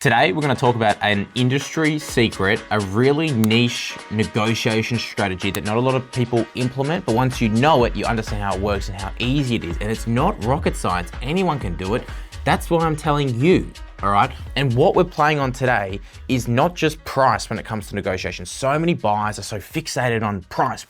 Today, we're going to talk about an industry secret, a really niche negotiation strategy that not a lot of people implement, but once you know it, you understand how it works and how easy it is. And it's not rocket science. Anyone can do it. That's why I'm telling you, all right? And what we're playing on today is not just price when it comes to negotiation. So many buyers are so fixated on price.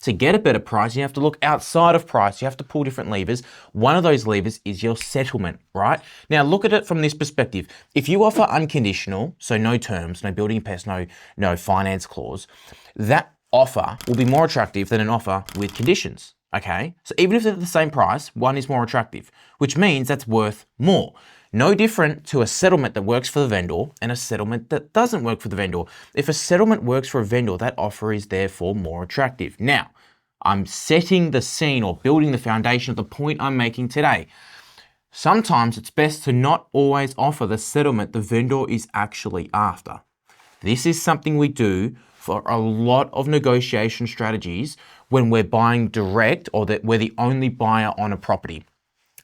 To get a better price, you have to look outside of price. You have to pull different levers. One of those levers is your settlement, right? Now, look at it from this perspective. If you offer unconditional, so no terms, no building pest, no finance clause, that offer will be more attractive than an offer with conditions. Okay, so even if they're the same price, one is more attractive, which means that's worth more. No different to a settlement that works for the vendor and a settlement that doesn't work for the vendor. If a settlement works for a vendor, that offer is therefore more attractive. Now, I'm setting the scene or building the foundation of the point I'm making today. Sometimes it's best to not always offer the settlement the vendor is actually after. This is something we do for a lot of negotiation strategies when we're buying direct or that we're the only buyer on a property.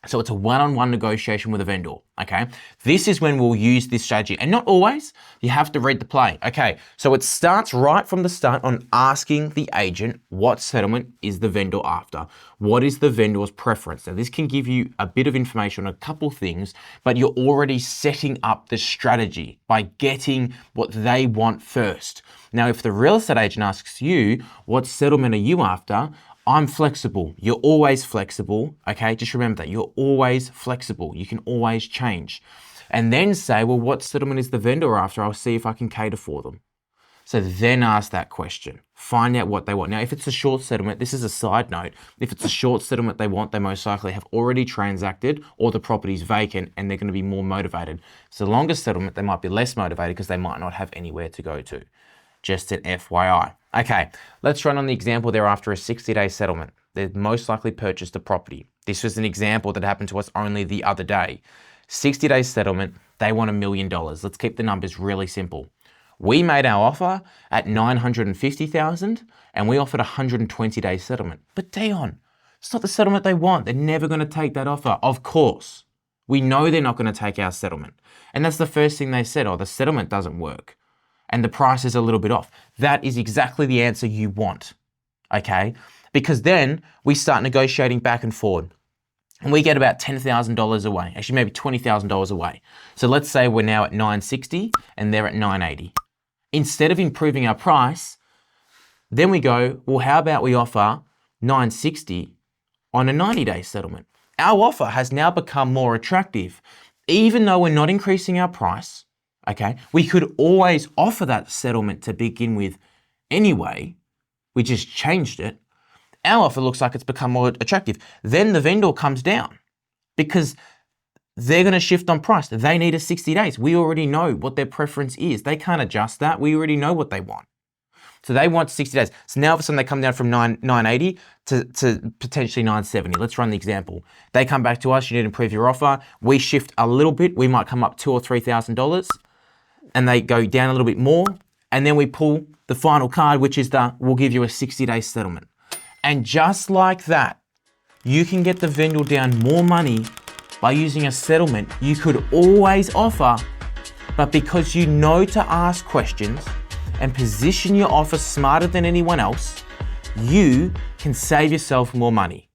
So it's a one-on-one negotiation with a vendor, okay? This is when we'll use this strategy, and not always. You have to read the play. Okay, so it starts right from the start on asking the agent what settlement is the vendor after. What is the vendor's preference? Now, this can give you a bit of information on a couple things, but you're already setting up the strategy by getting what they want first. Now, if the real estate agent asks you, what settlement are you after? I'm flexible. You're always flexible, okay? Just remember that. You're always flexible. You can always change. And then say, well, what settlement is the vendor after? I'll see if I can cater for them. So then ask that question. Find out what they want. Now, if it's a short settlement, this is a side note. If it's a short settlement they want, they most likely have already transacted or the property's vacant and they're going to be more motivated. So the longer settlement, they might be less motivated because they might not have anywhere to go to. Just an FYI. Okay, let's run on the example there after a 60-day settlement. They've most likely purchased a property. This was an example that happened to us only the other day. 60-day settlement, they want $1 million. Let's keep the numbers really simple. We made our offer at $950,000 and we offered a 120-day settlement. But Dion, it's not the settlement they want. They're never going to take that offer. Of course. We know they're not going to take our settlement. And that's the first thing they said, oh, the settlement doesn't work. And the price is a little bit off. That is exactly the answer you want, okay? Because then we start negotiating back and forward. And we get about $10,000 away, actually maybe $20,000 away. So let's say we're now at $960 and they're at $980. Instead of improving our price, then we go, well, how about we offer $960 on a 90-day settlement? Our offer has now become more attractive. Even though we're not increasing our price, okay, we could always offer that settlement to begin with anyway. We just changed it. Our offer looks like it's become more attractive. Then the vendor comes down because they're going to shift on price. They need a 60 days. We already know what their preference is. They can't adjust that. We already know what they want. So they want 60 days. So now all of a sudden they come down from 980 to potentially 970. Let's run the example. They come back to us, you need to improve your offer. We shift a little bit. We might come up $2,000 or $3,000. And they go down a little bit more, and then we pull the final card, which is we'll give you a 60-day settlement. And just like that, you can get the vendor down more money by using a settlement you could always offer, but because you know to ask questions and position your offer smarter than anyone else, you can save yourself more money.